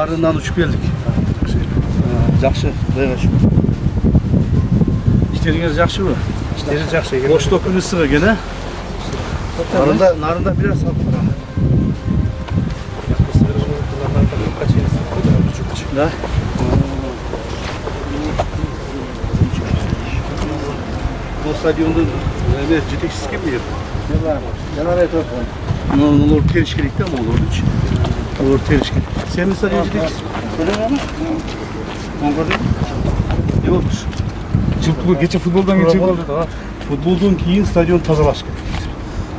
Narından uçup geldik. Жақсы, құдайға шүкір. İşleriniz жақсы mı? İşleri жақсы. Boş topun ısığı gene. Narında biraz salt var. Да? Bu stadyonun жетекшісі кім еді? Жанарай тұрған. Олар терішкелікті ama олар үшін. Олар терішкелік. Senin stadion жетекшісі? Көрген ана? Onu gördün mü? Ne olmuş? Geçen futboldan geçecek oldu da. Futboldan кейін stadion тазалаш керек.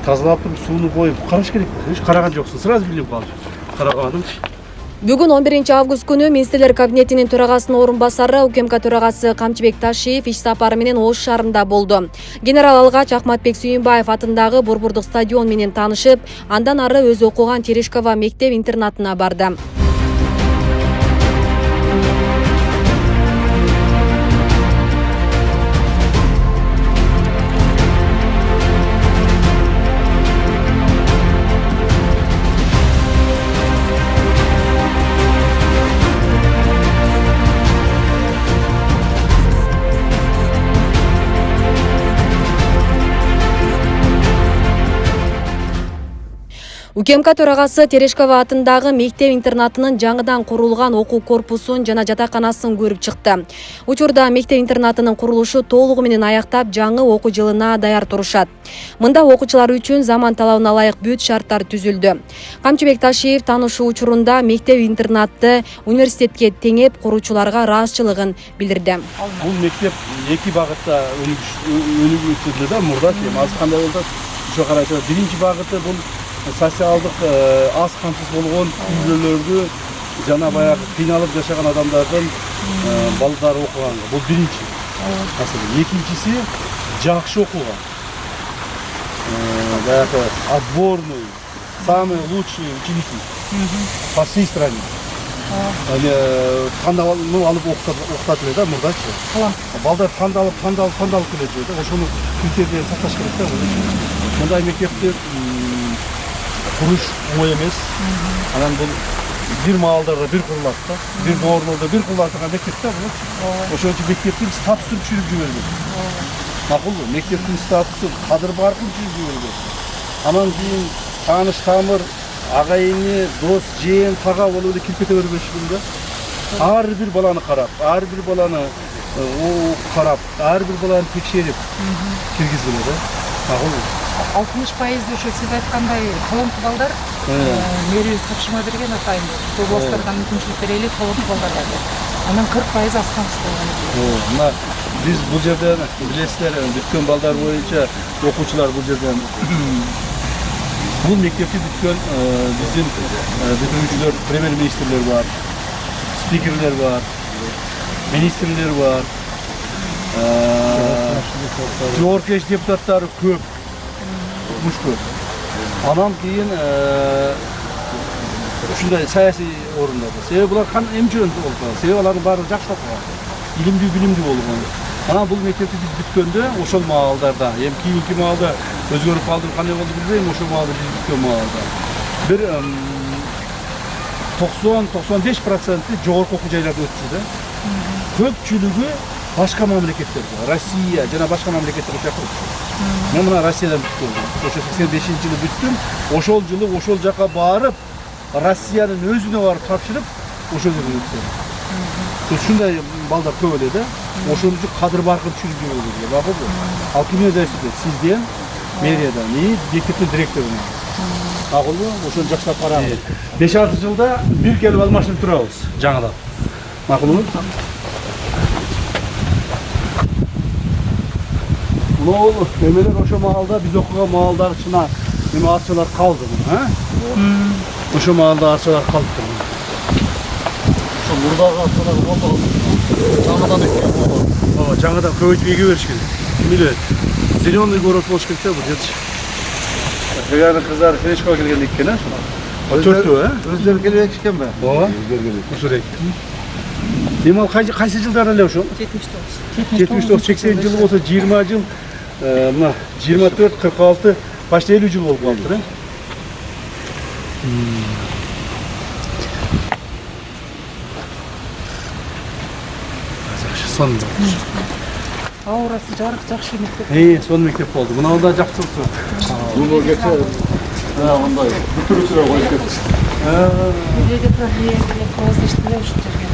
Тазалап тұрып суыны қойып қараш керек. Еш қараған жоқсың. Сразу біліп қалды. Қарағаным. Бүгүн 11-август күнү Министрлер кабинетинин төрагасынын орун басары УКМК төрагасы Камчыбек Ташиев иш сапары менен Ош шаарында болду. Генерал алгач Ахматбек Сүйүнбаев атындагы Борбордук стадион менен таанышып, андан ары өзү окуган Терешкова мектеп-интернатына барды. УКМК төрагасы Терешкова атындагы мектеп-интернатынын жаңыдан курулган окуу корпусун жана жатаканасын көрүп чыкты. Учурда мектеп-интернатынын курулушу толугу менен аяктап, жаңы окуу жылына даяр турушат. Мында окуучулар үчүн заман талабына ылайык бүт шарттар түзүлдү. Камчыбек Ташиев таанышуу учурунда мектеп-интернатты университетке теңеп куруучуларга ыраазычылыгын билдирди. Бул мектеп эки багытта өнүгүүсүндө да мурда азыр кандай болду? Ошо карайчы биринчи багыты бул социалдык аз камсыз болгон үйлөрдү жана баягы кыйналып жашаган адамдардын балдары окуган. Бул биринчи. Экинчиси жакшы окуган. Баягы отборный, самый лучший ученики по всей стране. Тандалып алып окутат эле да мурдачы. Балдар тандалып келет да. Ошону критерийден сакташ керек да. Мындай мектепти kuruş oңой эмес. Анан бул бир маалдарда бир курулат да, бир Доорнолдо бир курулатыган мектеп да бул. Ошон үчүн мектептин статусун түшүрүп жиберген. Макулбу? Мектептин статусу кадыр баркын түшүрүп жиберген. Анан кийин тааныш тамыр, агайыны, дос, жээн, тага болуп эле кирип кете бербешпин да. Ар бир баланы карап, ар бир баланы ар бир баланы текшерип киргизген да. Макулбу? 60% ошо сиз айткандай таланттуу балдар мэрибиз тапшырма берген атайын. Областтардан мүмкүнчүлүк берели таланттуу балдарга. Анан 40% аз камсыз болгон. Мына биз бул жерден билесиздер, бүткөн балдар боюнча окуучулар бул жерден бул мектепти бүткөн биздин бүтүрүүчүлөр, премьер-министрлер бар, спикерлер бар, министрлер бар, Жогорку депутаттары көп. Көп. Анан кийин ушундай саясий орундарда. Себеби булар эмчен болду. Себеби алардын баары жакшы окуган. Илимдүү, билимдүү болгон. Анан бул мектепти биз бүткөндө ошол маалдарда, эми кийинки маалда өзгөрүп калды, кандай болду билбейм, ошол маалда биз бүткөн маалда. Бир 90-95% жогорку окуу жайларда өттү да. Көпчүлүгү башка мамлекеттерде, Россия жана башка мамлекеттерге чакырып. Мен мына Россиядан бүткөндүм. Ошо 85-жылы бүттүм. Ошол жылы ошол жака барып, Россиянын өзүнө барып тапшырып, ошол жерде өттүм. Ушундай балдар көп эле да. Ошон үчүн кадыр баркын түшүрүп жиберген. Макулбу? Ал кимден дайсыз? Сизден, мэриядан, мектептин директорунан. Макулбу? Ошону жакшылап карагыз. 5-6 жылда бир келип алмашып турабыз, жаңылап. Макулбу? Мынау эмелер ошо маалда биз окуган маалдар чына эме арчалар калды, ошо маалда арчалар калыптыр. Ошо мурдагы арчалар болду. Жаңыдан эккен болду. Жаңыдан көбөйтүп эге бериш керек. Эмне? Зеленый город болуш керек да бул жерчи. Жаганы кыздар Терешкова келген экен, а? Төртөө, Өздөрү келип экишкенби? Ооба. Өздөрү келип. Ошол экен. Эми ал кайсы жылдары эле ошо? 79, 80 жыл болсо 20 жыл, мына 24, 46, почти 50 жыл болуп калыптыр, Сон. Аурасы жарык, жакшы мектеп. Сон мектеп болду. Мынау да жакчылык. Bunu geçe onday бүтүрүүчүлөр коюп кетти. Үйдөгү проблема класс иштебей ушул жерге.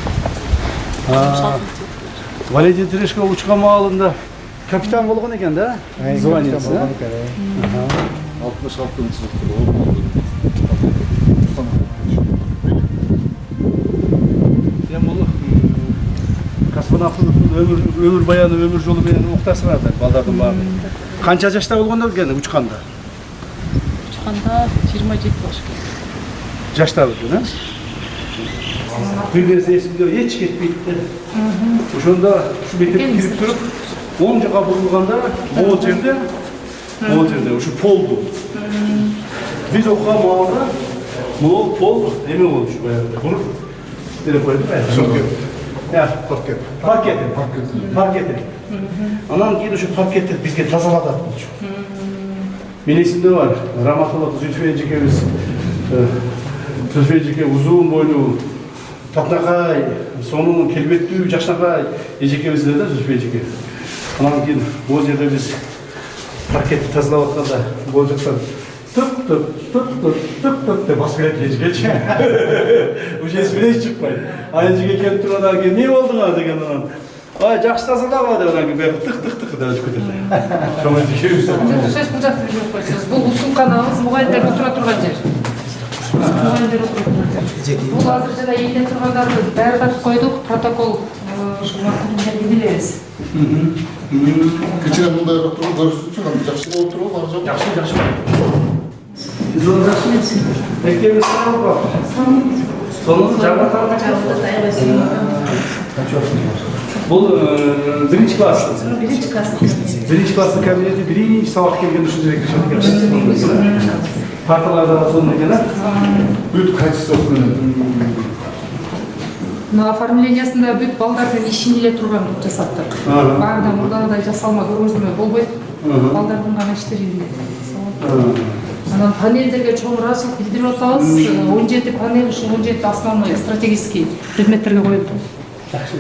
Валерий Терешко учкан маалында капитан болгон экен да? Званиясы. 66-сыныпта ол болду. Мен бул космонавттын өмүр баяны, өмүр жолу менен уктасыңар да балдардын баары. Канча жашта болгондо экен учканда? Учканда 27 болуш керек. Жашта экен, бир нерсе эсимде эч кетпейт да. Ошондо ушу мектепке кирип туруп, оң жака бурулганда, могул жерде ушу полду. Биз окуган маалда могул пол эме болчу баягы. Буруп дере коюп. Паркет. Анан кийин ушу паркетти бизге тазалатат болчу. Мен эсимде бар, раматолог Зульфия эжекебиз, узун бойлуу, татнакай, сонун келбеттүү, жакшынакай эжекебиз эле да Зульфия эжеке. Анан кийин бул жерде биз паркетти тазалап атканда бул жактан тук деп басып келет эжекечи. Уже эсимден чыкпайт. Эжеке келип тургандан кийин эмне болдуңар деген анан. Ай, жакшы тазалабы деп анан кийин бияка тык деп өтүп кетет. Ошону эжекебиз. Шаш бул жакты жүрүп койсуңуз. Бул усунканабыз, мугалимдер отура турган жер. Мугалимдер отура турган жер. Бул азыр жана ийде тургандарды даярдап койдук, протокол маркумдерге билебиз. Кичине мындай туруп көрсөтчү, жакшы болуп турбу, бары жок. Жакшы. Биз оны жакшы билсек. Мектебиз салып Сонун жабыркап Бул биринчи класс. Биринчи класстын кабинети биринчи сабак келген ушул жерге киришет. Парталарда сонун экен, Бүт качествосы менен. Мына оформлениясында бүт балдардын ишин эле турган жасаптык. Баарында мурдагыдай жасалма көргөзмө болбойт. Балдардын гана иштерин Анан панелдерге чоң расчет билдирип атабыз. 17 панель, ушу 17 основной стратегический предметтерге коюлду. Жакшы.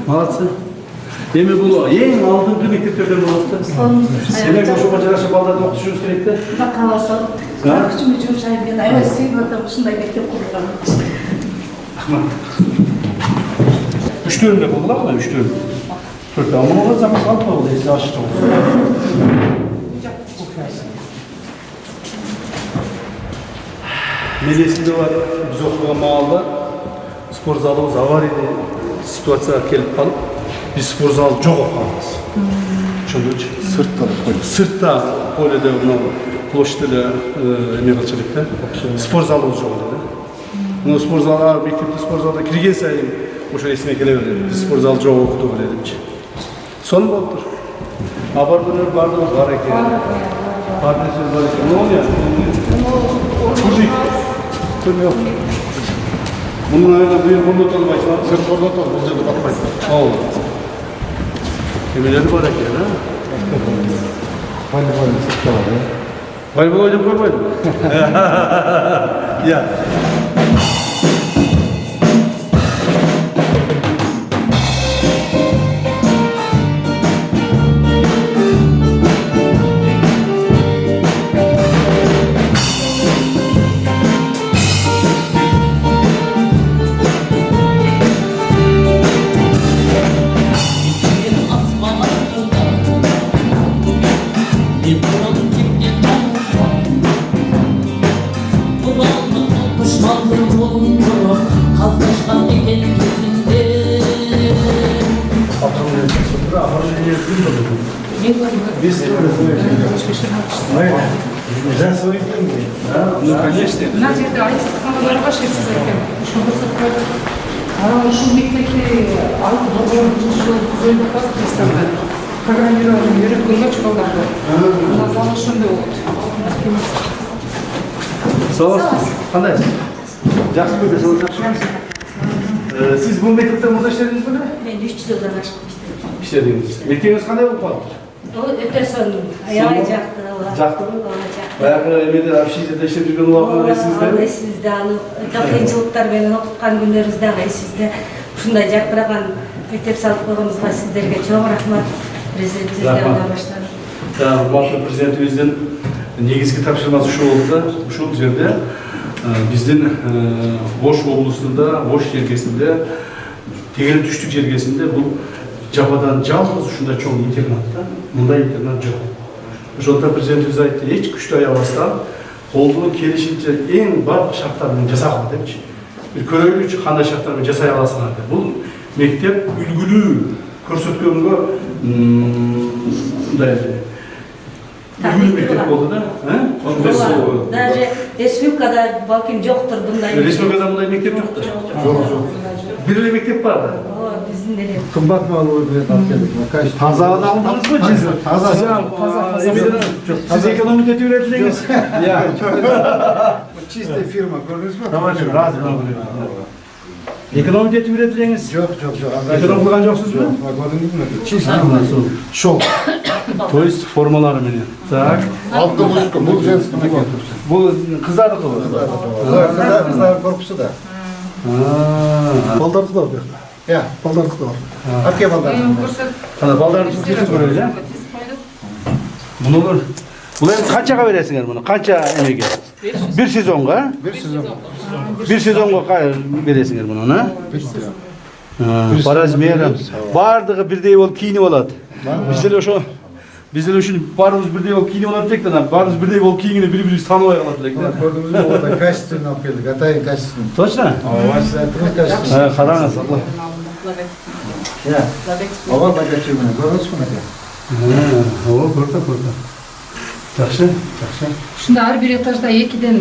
Молодцы. Эми бул эң алдыңкы мектептерден болот да. Демек ошого жараша балдарды окутушубуз керек да. Куда каласа, күчүмүз жумшайып мен аябай сүйүп атам ушундай мектеп курулган. Рахмат. Үчтөрүндө болгула, үчтөрү. Төрт амалга запас алып болду, эсине ачты. Мен эсимде бар, биз окуган маалда спорт залыбыз аварийный ситуацияга келип калып, биз спорт зал жок окуганбыз. Ошондочу. Сыртта поледе площадьде эме кылчу элек да. Спорт залыбыз жок эле да. Мына спорт залга, мектепте спорт залда кирген сайын ошо эсиме келе берет. Биз спорт зал жок окутуп эледимчи. Сонун болуптур. Абардылар бардыгы бар экен. Партнерлер бар экен. Ну, я. Мужик. Yok. Bunun ayağına büyük konut olmayacak. Sırt orada bul жерде батпайт. Ol. Kemeleri var eкен, ha? Волейбол сыртта бар, э? Волейбол oynayıp koymaydın mı? Ya. Ну, конечно. Мына жерде айсыздыкандар бар шексиз экен. Ушул көрсөтпөйдү. Анан ушул мектепти алып борбор түзөлүп атат Кыргызстанда. Программирование үйрөткөнгөчү балдарды. Мына зал ошондой болот. Саламатсыз. Кандайсыз? Жакшы көрдүңүз, жакшы. Сиз бул мектепте мурда иштедиңиз беле? Мен 3 жылдан ашып иштедим. İşlediniz. Mekteğiniz kандай болуп калды? Өтө сонун. Аябай жакты. Жактыбы? Баягы эмеде общежитиеде иштеп жүргөн убагыңыз эсиңизде? Эсибизде, аны кыйынчылыктар менен окуткан күнүбүз дагы эсибизде. Ушундай жактырган мектеп салып қойғаныңызға сіздерге чоң рахмат. Президент сізге алға баштады. Урматтуу президентибиздин негизги тапшырмасы ушул болду да, ушул жерде биздин Ош облусунда, Ош жергесинде, Тегелек түштүк жергесинде бул жападан жалгыз ушундай чоң интернат да, мындай интернат жок. Ошондо президентибиз айтты, эч күчтү аябастан колдон келишинче эң бардык шарттар менен жасагыла депчи. Бир көрөйлүчү кандай шарттар менен жасай аласыңар деп. Бул мектеп үлгүлүү көрсөткөнгө мындай үлгүлүү мектеп болду да. Даже республикада балким жоктур мындай. Республикада мындай мектеп жок да. Жок. Бир эле мектеп бар да. Биздин эле. Кымбат маалыбы менен алып келдик. Тазаны алдыңызбы? Таза. Сиз экономить этип берет элеңиз. Чистая фирма, көрдүңүзбү? Давайте, разы. Экономить этип берет элеңиз. Жок. Эконом кылган жоксузбу? Көрдүңүзбү? Чистая. Шел. То есть формалары менен. Так. Автобуска, бул женский мектеп. Бул кыздардыкы. Кыздар корпусу да. Балдардыкы бар бу жакта. Балдардыкы бар. Апке балдар. Кана балдарды тизип көрөлү, э? Муну бул эми канчага бересиңер муну? Канча эмеге? Бир сезонго, э? Бир сезонго бересиңер муну, э? По размерам. Бардыгы бирдей болуп кийинип алат. Биз деле ушул баарыбыз бирдей болуп кийинип алат элек да, баарыбыз бирдей болуп кийгенде бири-бирибизди тааныбай калат элек да. Көрдүңүзбү? Ода качественно алып келдик. Атайын качественно. Точно? Качественно. Караңыз. Ага, багачы менен. Көрдүңүзбү мынакей? Көрдүм. Жакшы. Ушунда ар бир этажда 2ден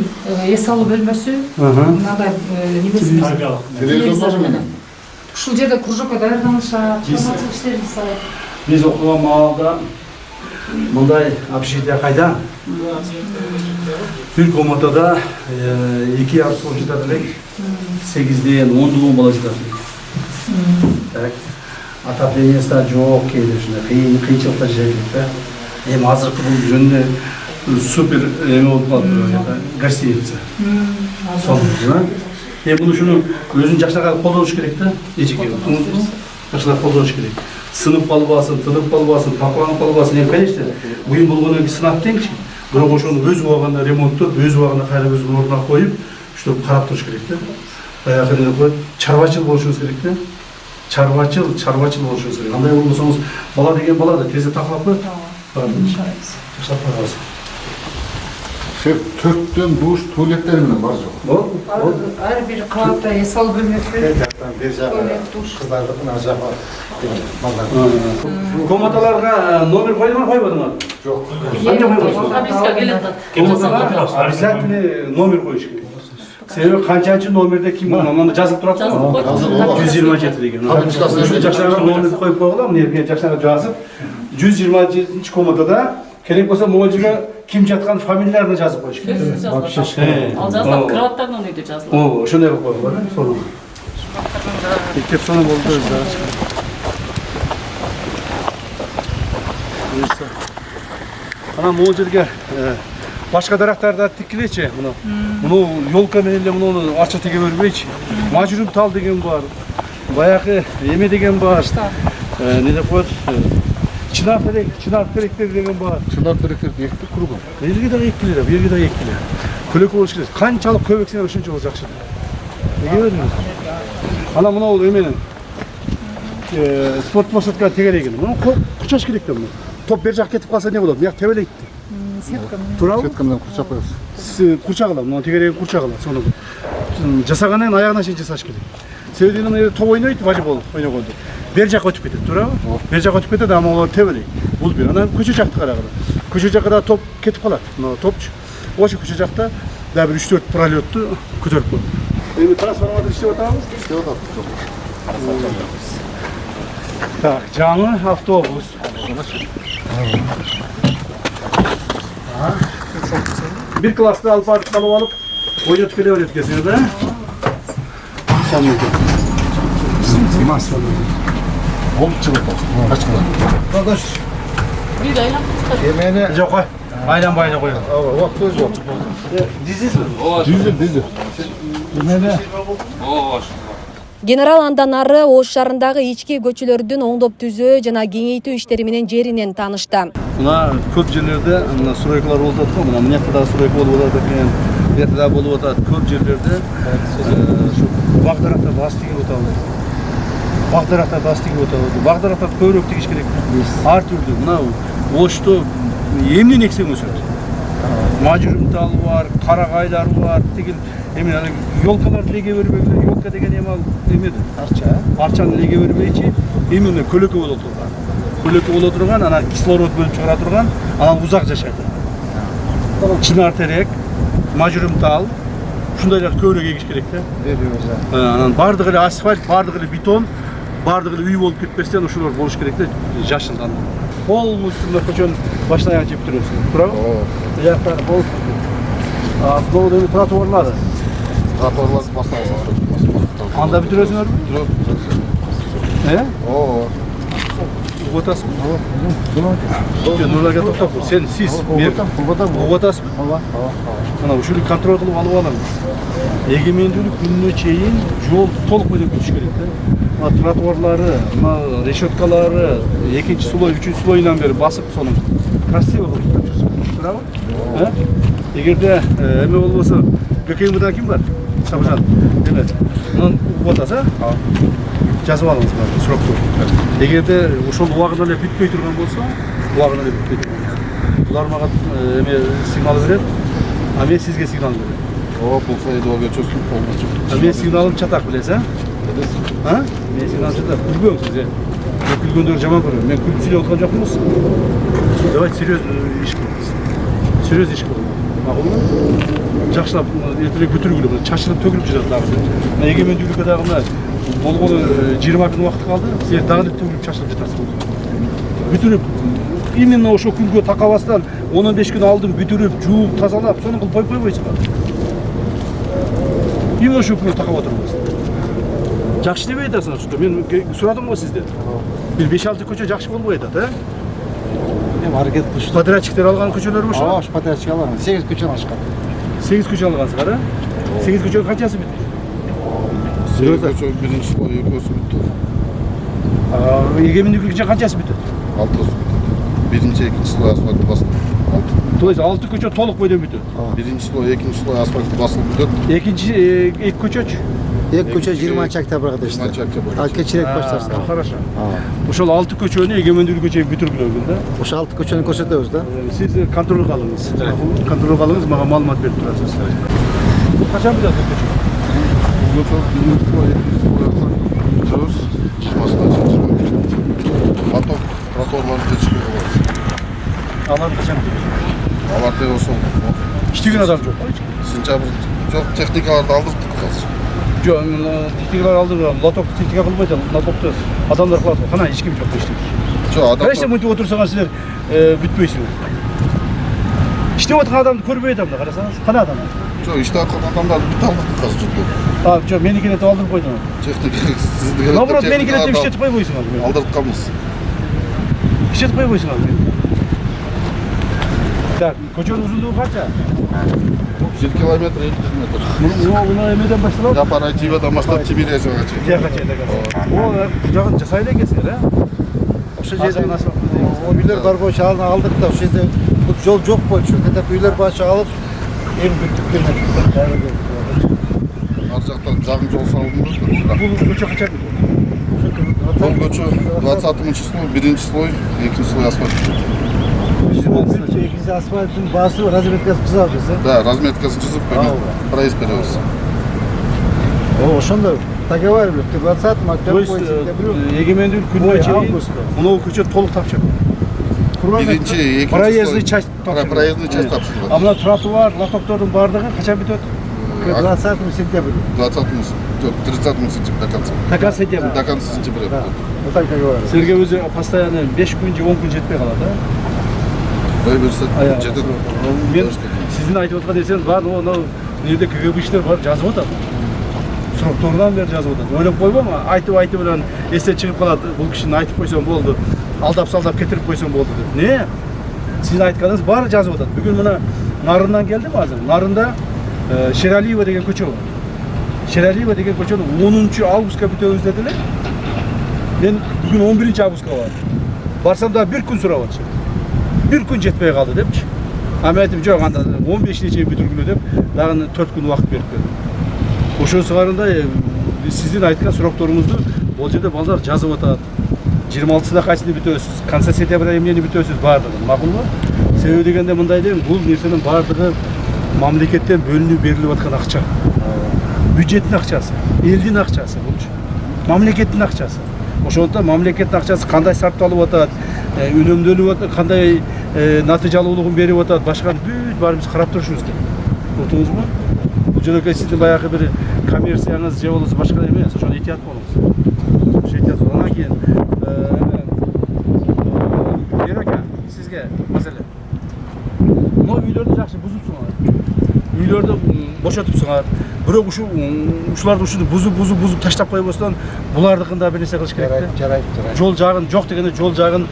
эс алуу бөлмөсү, мындай немеси телевизор менен. Ушул жерде кружокко даярданышат, чоңалтык иштерин жасайт. Биз окуган маалда мындай общежитие кайда? Бир комнатада 2 арсол жатат элек, 8ден 10 бала жатат элек. Так. Отоплениясы да жок, кээде ушундай кыйынчылыктар жашайт да. Эми азыркы бул жөнүндө супер эме болуп калды, гостиница. Эми ушуну өзүн жакшыраак колдонуш керек да, эчеке. Жакшыраак колдонуш керек. Сынып калбасын, тынып калбасын, пакланып калбасын. Эми конечно, буюм болгондон кийин сынат деңчи. Бирок ошону өз убагында ремонттоп, өз убагында кайра өзүнүн ордуна коюп, уштап карап туруш керек да. Баягы эле коет, чарбачыл болушубуз керек да. Чарбачыл болушубуз керек. Андай болбосоңуз, бала деген бала да тезде такалап коет. Жакшылап коебуз. Шеф 4төн душ, туалеттер менен бар жок. Ар бир кабатта эс алуу бөлмөсү. Бир жака кыздардыкын, ар жака балдар. Комнаталарга номер койдуңар, койбодуңар? Жок. Кантип койбойсуңар? Прописка келет. Обязательно номер коюш керек. Себеби канчанчы номерде ким мында жазылып турат го. 127 деген. Ушул жакшыраак номер коюп койгула, мына жерге жакшыраак жазып, 127 комнатада керек болсо могул жерге ким жаткан фамилияларын жазып коюш керек. Вообще Ал жазылат, кроваттардан үйдө жазылат. Ошондой кылып койгула да, сонун. Мектеп сону болду. Ана могул жерге башка дарактарды тиккилечи, муну ёлка менен эле муну арча теге бербейчи. Мажурум тал деген бар. Баягы эме деген бар. Не деп коет? Чынар теректер деген бар. Чынар теректер эктик кругом. Элге да эккилер. Көлөкө болуш керек. Канчалык көп эксеңер ошончолук жакшы. Неге бердиңиз? Ана мына эменин спорт площадкага тегереген. Муну курчаш керек да муну. Топ бер жак кетип калса не болот? Мыяк тебелейт. Туурабы? Сетка менен курчап коебуз. Курчагыла, мына тегереген курчагыла. Сону жасагандан аягына чейин жасаш керек. Себеби мына топ ойнойт, волейбол ойногондо. Бер жак өтүп кетет, туурабы? Бер жак өтүп кетет, ама олар тебелейт. Бул бир. Анан көчө жакты карагыла. Көчө жакка да топ кетип калат. Мына топчу. Ошо көчө жакта да бир 3-4 пролетту көтөрүп коет. Эми трансформатор иштеп атабыз? Иштеп атат. Так, жаңы автобус. Бир класста алып барып алып, ойнотуп келе берет экенсиңер да? Симас. Болуп чыгып калды. Качкыла. Кардаш. Бир айлап Эмени Жок кой. Байланбай эле коелу. Убакыт өз жок. Дизелби? Дизель. Эмени Генерал андан ары Ош шаарындагы ички көчөлөрдүн оңдоп түзөө жана кеңейтүү иштери менен жеринен таанышты. Мына көп жерлерде мына стройкалар болуп атат го, мына мынакта да стройка болуп атат экен, бuyerda да болуп атат. Көп жерлерде ушу багдаракта бас тигип атабыз. Багдаракта бас тигип атабыз. Багдаракта көбүрөөк тигиш керек. Ар түрдүү мына Ошто эмне эксең өсөт. Мажурумтал бар, карагайлар бар, деген эме ёлкаларды леге бербегиле, ёлка деген эме ал эмеди? Арча. Арчаны леге бербейчи, эмне көлөкө боло турган. Көлөкө боло турган, анан кислород бөлүп чыгара турган, анан узак жашайт. Чынар терек, мажурумтал, ушундайлар көбүрөөк эгиш керек да. Анан бардыгы эле асфальт, бардыгы эле бетон, бардыгы эле үй болуп кетпестен ушулар болуш керек да, жашылдан. Полностью көчөнү баштан аяк жеп жүрөсүң. Туурабы? Жактары пол. Бул эми тротуарлары. Тротуарларды баштан Анда бүтүрөсүңөрбү? Угуп атасызбы? Нурларга токтоп, сиз угуп атасызбы? Мына ушуну контроль кылып алып алыңыз. Эгемендүүлүк күнүнө чейин жол толук менен бүтүш керек да. Мына тротуарлары, мына решеткалары, экинчи слой, үчүнчү слойунан бери басып сону красиво кылып жүрсүң. Туурабы? Эгерде эме болбосо, Бөкең мындан ким бар? Сабжан. Эме, мунун угуп атаса, жазып алыңыз мына сурокту. Эгерде ошол убагында эле бүтпөй турган болсо, убагында эле бүтпөй турган болсо, булар мага эме сигнал берет, а мен сизге сигнал берем. Бул Саидовга чөсүп полностью. Мен сигналым чатак билесиз, а? Мен сигнал чатак. Күлбөң сиз. Мен күлгөндөрдү жаман көрөм. Мен күлүп сүйлөп аткан жокмунбуз. Давайте серьезно иш кылабыз. Серьезно иш кылабыз. Макулбу? Жакшылап эртелеп бүтүргүлө, чачылып төгүлүп жатат дагы. Мына эгемендүүлүккө дагы мына болгону 20 күн убакыт калды. Силер дагы төгүлүп чачылып жатасызбы? Бүтүрүп, именно ошо күнгө такабастан 15 күн алдын бүтүрүп, жууп, тазалап, сону кылып коюп койбойсуңар. Именно ошо күнү такап отурбуз. Жакшы дебей атасыңар ушунда. Мен сурадым го сизден. Бир 5-6 көчө жакшы болбой атат, Эми аракет кылышты. Подрядчиктер алган көчөлөр ошо? Ооба, подрядчик алган. 8 көчөнү алышкан. 8 көчө алгансыздар, а? 8 көчөнүн канчасы бүттү? 8 көчө биринчи слой экөөсү бүттү. Эгемендүүлүккө канчасы бүттү? 6 биринчи, экинчи слой асфальт басылып. То есть 6 көчө толук бойдон бүттү. Биринчи слой, экинчи слой асфальт басылып бүтөт. Экинчи 2 көчөчү? 2 көчө 20 октябрга дейт. 20 октябрга. А кечирээк баштарсыз. Хорошо. Ошол 6 көчөнү эгемендүүлүккө чейин бүтүргүлөгүн да. Ошо 6 көчөнү көрсөтөбүз да. Сиз контролго алыңыз. Контролго алыңыз, мага маалымат берип турасыз. Качан бүтөт бул көчө? Бул көчө биринчи слой, экинчи слой асфальт. 20-сына Лоток тротуарларды жетишпей калат. Алар качан бүтөт? Алар да ошол иштеген адам жок. сентябрь жок, техникаларды алдырдык азыр. Жок, техникалар алдырган, лотокты техника кылбайт, лотокты адамдар кылат. Кана эч ким жок иштеп. Жок, адам. Конечно, мынтип отурсаңар силер бүтпөйсүңөр. Иштеп аткан адамды көрбөй атам да, карасаңыз. Кана адам? Жок, иштеп аткан адамдарды бүт алдырдык азыр жутуп. Жок, меникине деп алдырып койдум. Техника сиздиге. Наоборот, меникине деп иштетип койбойсуңар. Алдыртканбыз. Иштетип койбойсуңар. Так, көчөнүн узундугу канча? 1 километр, 50 метр. Муну эмеден башталат? Кооперативден баштап Тибирязевага чейин. Тияка чейин. О, жагын жасай эле экенсиңер, Ошо жерде үйлөр бар боюнча алдык да, ошол жерде жол жок болчу. Катап үйлөр боюнча алып, эң бүтүп келет. Ар жактан жагым жол салынды. Бул көчө качан? Бул көчө 20-слой, биринчи слой, экинчи слой асфальт. Экинчи асфальттын баасы разметкасы чызабыз, Да, разметкасын чызып, проезд беребиз. Ошондо договаривали 20 То есть эгемендүүлүк күнүнө чейин муну көчө толук тапшырып. Биринчи, экинчи Проездный часть тапшырып. Проездный часть тапшырылат. А мына тротуар, лотоктордун баардыгы качан бүтөт? 20 сентябрь. 20 сентябрь до конца. До конца сентября. До конца сентября. Вот так договаривали. Силерге өзү постоянно 5 күн же 10 күн жетпей калат, да? Ой берсе жетет. Мен сиздин айтып аткан нерсеңиз бар, мына жерде КГБчтер бар, жазып атат. Срокторунан бери жазып атат. Ойлоп койбоңу, айтып эле эстен чыгып калат. Бул кишини айтып койсоң болду. Алдап-салдап кетирип койсоң болду деп. Не? Сиздин айтканыңыз баары жазып атат. Бүгүн мына Нарындан келдим азыр. Нарында Шералиева деген көчө бар. Шералиева деген көчөнү 10 августка бүтөбүз дедилер. Мен бүгүн 11 августка бардым. Барсам да bir күн сурап атышат. Bir күн жетпей калды депчи. Ама айтып жок, анда 15-не чейин бүтүргүлө деп, дагы 4 күн убакыт берип берди. Ошол сыгарында сиздин айткан сурактарыңызды бул жерде балдар жазып атат. 26-сында кайсыны бүтөсүз, конца сентябрда эмнени бүтөсүз бардыгы. Макулбу? Себеби дегенде мындай дейм, бул нерсенин бардыгы мамлекеттен бөлүнүп берилип аткан акча. Бюджеттин акчасы, элдин акчасы булчу. Мамлекеттин акчасы. Ошондуктан мамлекеттин акчасы кандай сарпталып атат, үнөмдөлүп атат, кандай натыйжалуулугун берип атат, башканы бүт баарыбыз карап турушубуз керек. Отуңузбу? Бул жөнөкөй сиздин баягы бир коммерцияңыз же болбосо башка эмес, ошону этият болуңуз. Ошо этият болуп анан кийин Aka, sizge mesele. Мына үйлөрдү жакшы бузупсуңар. Үйлөрдү бошотупсуңар. Бирок ушуларды ушуну бузуп таштап койбостон булардыкында бир нерсе кылыш керек да. Жарайт. Жол жагын жок дегенде жол жагын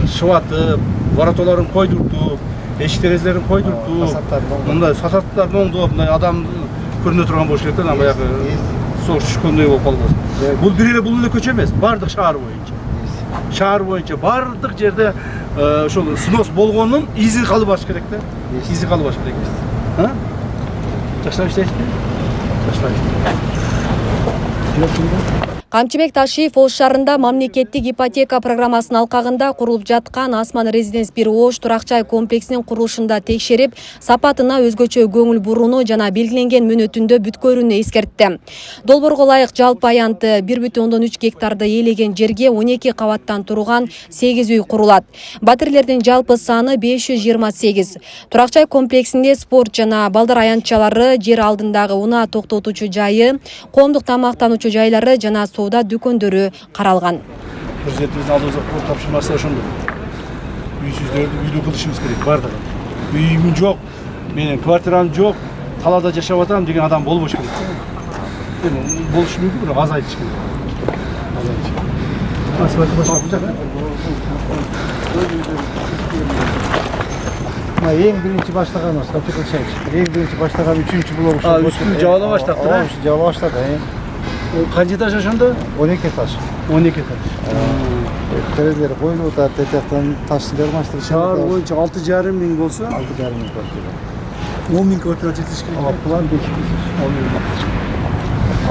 шыбатып, воротолорун койдуртуп, эшик терезелерин койдуртуп, мындай фасадтарын оңдоп, мындай адам көрүнө турган болуш керек да, баягы сош түшкөндөй болуп калбасын. Бул бир эле бул эле көчө эмес, бардык шаар боюнча. Шаар боюнча бардык жерде ошол снос болгонун изин калып баш керек да. Изин калып баш керек. Ha? Жакшылап иштейсизби? Жакшылап иштейсизби? Камчыбек Ташиев Ош шаарында мамлекеттик ипотека программасынын алкагында курулуп жаткан Асман Резиденс 1 Ош турак-жай комплексинин курулушунда текшерип, сапатына өзгөчө көңүл бурууну жана белгиленген мөөнөтүндө бүткөрүүнү эскертти. Долбоорго ылайык жалпы аянты 1,3 гектарды ээлеген жерге 12 кабаттан турган 8 үй курулат. Батирлердин жалпы саны 528. Турак-жай комплексинде спорт жана балдар аянтчалары, жер алдындагы унаа токтотуучу жайы, коомдук тамактануучу жайлары жана соода дүкөндөрү каралган. Президентибиздин алдыбызга кол тапшырмасы ошондо. Үйсүздөрдү үйлүү кылышыбыз керек, бардыгы. Үйүм жок, менин квартирам жок, талаада жашап атам деген адам болбош керек. Эми болушу мүмкүн, бирок азайтыш керек. Эң биринчи баштаган осы Эң биринчи баштаган 3-чү блок ушул. Үстүн жабыла баштады, да? Жабыла баштады. Канча этаж ошондо? 12 этаж. 12 этаж. Терезелери коюлуп атат, этаждан ташты жармаштырышат. Шаар боюнча 6,5 миң болсо, 6,5 миң квартира. 10 миң квартира жетиш керек. План 5 миң.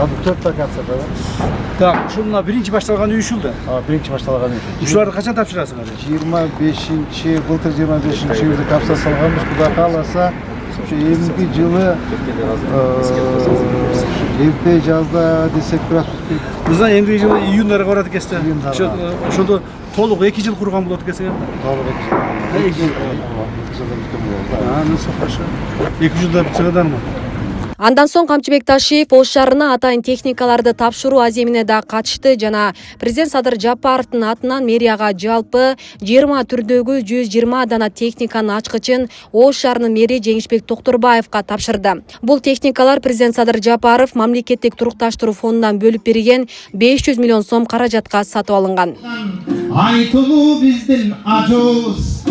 Азыр 4 локацияда, да? Так, ушул мына биринчи башталган үй ушул да. Биринчи башталган үй. Ушуларды качан тапшырасыңар? 25-чи, былтыр 25-чи үйдө капса салганбыз. Кудай кааласа, ушу эмки жылы эрте жазда десек турасыз. Мына эмки жылы июндарга барат экенсиз. Ошондо толук 2 жыл курган болот экенсиз. Толук 2 жыл. 2 жылда бүткөн болот. Ну, хорошо. 2 жылда бүтсө да нормально. Андан соң Камчыбек Ташиев Ош шаарына атайын техникаларды тапшыруу аземине да катышты жана президент Садыр Жапаровдун атынан мэрияга жалпы 20 түрдөгү 120 дана техниканын ачкычын Ош шаарынын мэри Жеңишбек Токторбаевга тапшырды. Бул техникалар президент Садыр Жапаров мамлекеттик турукташтыруу фондунан бөлүп берген 500 миллион сом каражатка сатып алынган. Айтылуу биздин ажообуз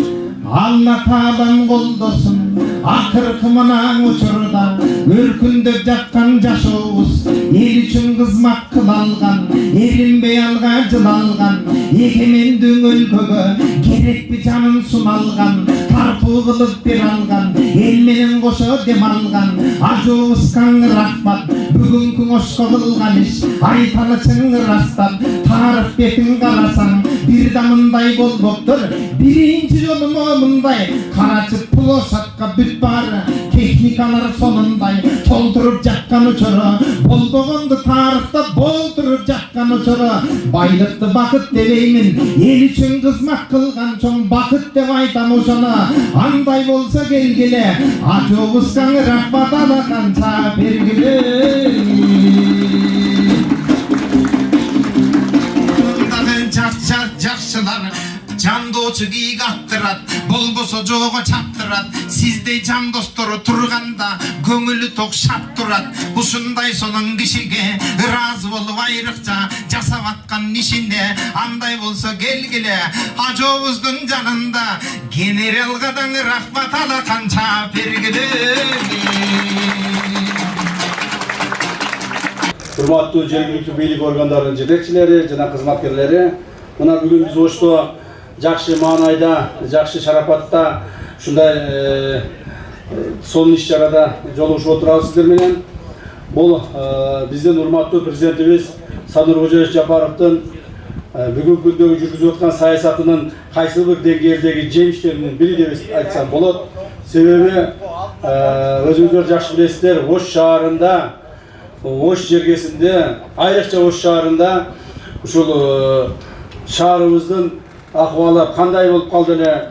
Алла Таалам колдосун, акыркы мына учурда өркүндөп жаткан жашообуз, эл үчүн кызмат кыла алган, эринбей алга жыл алган, эгемендүү өлкөгө керекпи жанын суна алган, тартуу кылып бере алган, эл менен кошо дем алган, ажообузга рахмат. Бүгүнкү Ошко кылган иш айталы чың ырастап, тарых бетин карасаң, бир да мындай болбоптур. Биринчи жолу мындай карачып площадка бүт баары техникалар сонундай толтуруп жаткан учуру, болбогонду тарыхта болтуруп жаткан учуру, байлыкты бакыт дебеймин, эл үчүн кызмат кылган чоң бакыт деп айтам ошону. Андай болсо келгиле, ажообузга рахмат ала канча бергиле. Жакшылар жандоочу кийик аттырат, болбосо жого чаптырат. Сиздей жан достору турганда көңүлү ток шап турат. Ушундай сонун кишиге ыраазы болуп айрыкча жасап аткан ишине, андай болсо келгиле, ажообуздун жанында генералга да рахмат ала канча бергиле. урматтуу жергиликтүү бийлик органдарынын жетекчилери жана кызматкерлери. Мына бүгүн биз Ошто жакшы маанайда, жакшы шарапатта ушундай сонун иш-чарада жолугушуп отурабыз сиздер менен. Бул биздин урматтуу президентибиз Садыр Кожоевич Жапаровдун бүгүнкү күндөгү жүргүзүп аткан саясатынын кайсы бир деңгээлдеги жемиштеринин бири деп айтсам болот. Себеби өзүңүздөр жакшы билесиздер, Ош шаарында, Ош жергесинде, айрыкча Ош шаарында ушул шаарыбыздын акыбалы кандай болуп калды эле,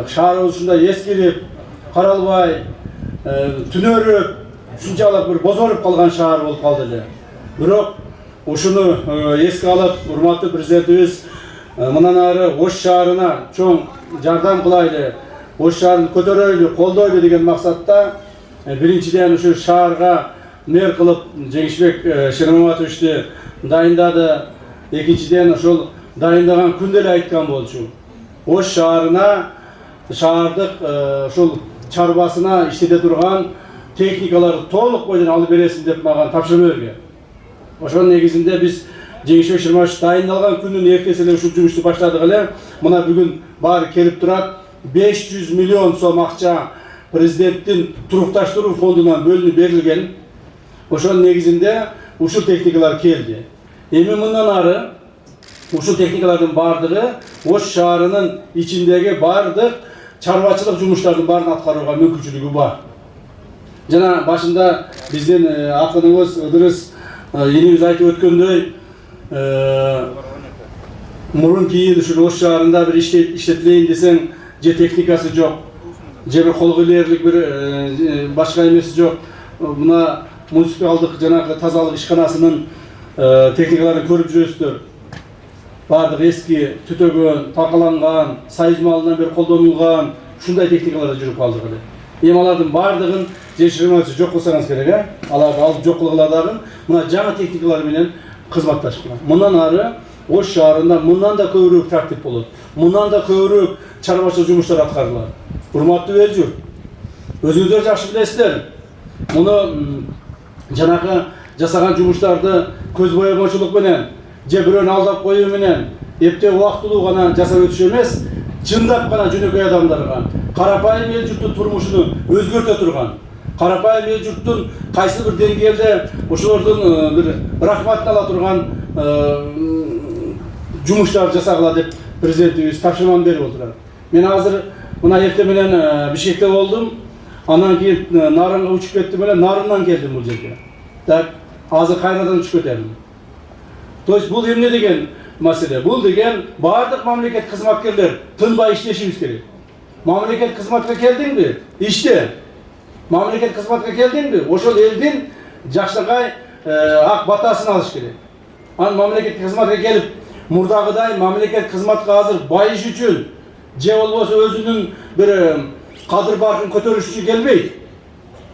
шаарыбыз ушундай эскирип, каралбай, түнөрүп, ушунчалык бир бозоруп калган шаар болуп калды эле. Бирок ушуну эске алып, урматтуу президентибиз мындан ары Ош шаарына чоң жардам кылайлы, Ош шаарын көтөрөйлү, колдойлу деген максатта биринчиден ушу шаарга мэр кылып Жеңишбек Шермаматовичти дайындады. Экинчиден ошол дайындаган күндө эле айткан болчу. Ош шаарына, шаардык ушул чарбасына иштете турган техникаларды толук бойдон алып бересиң деп мага тапшырма берген. Ошонун негизинде биз Жеңишбек Шермаматович дайындалган күнүн эртеси эле ушул жумушту баштадык эле. Мына бүгүн баары келип турат. 500 миллион сом акча президенттин турукташтыруу фондунан бөлүнүп берилген. Ошонун негизинде ушул техникалар келди. Эми мындан ары ушул техникалардын баардыгы Ош шаарынын ичиндеги баардык чарбачылык жумуштардын баарын аткарууга мүмкүнчүлүгү бар. Жана башында биздин акыныбыз Ыдырыс энибиз айтып өткөндөй, мурун кийин ушул Ош шаарында бир иштетилейин десең, же техникасы жок, же бир колго илээрлик бир башка эмеси жок. Мына муниципалдык жанагы тазалык ишканасынын техникаларын көрүп жүрөсүздөр. Бардык эски, түтөгөн, такаланган, сайыз малынан бери колдонулган ушундай техникаларда жүрүп калдык эле. Эми алардын бардыгын Жеңишбек жок кылсаңыз керек, аларды алып жок кылгыладагы мына жаңы техникалар менен кызматташкан. Мындан ары Ош шаарында мындан да көбүрөөк тартип болот. Мындан да көбүрөөк чарбачылык жумуштар аткарылат. Урматтуу эл журт, өзүңүздөр жакшы билесиздер. Муну жанагы жасаган жумуштарды көз боемочулук менен, же бирөөнү алдап коюу менен, эптеп убактылуу гана жасап өтүш эмес, чындап гана жөнөкөй адамдарга, карапайым эл журттун турмушун өзгөртө турган, карапайым эл журттун кайсы бир деңгээлде ошолордун бир рахматын ала турган жумуштар жасагыла деп президентибиз тапшырманы берип отурат. Мен азыр мына эртең менен Бишкекте болдум, андан кийин Нарынга учуп кеттим эле, Нарындан келдим бул жерге. Так, азыр кайрадан учуп кетемин. То есть бул эмне деген маселе? Бул деген бардык мамлекет кызматкерлер тынбай иштешибиз керек. Мамлекет кызматка келдиңби? Иште. Мамлекет кызматка келдиңби? Ошол элдин жакшыргай ак батасын алыш керек. Анан мамлекет кызматка келип, мурдагыдай мамлекет кызматка азыр байыш үчүн, же болбосо өзүнүн бир кадыр баркын көтөрүш үчүн келбейт.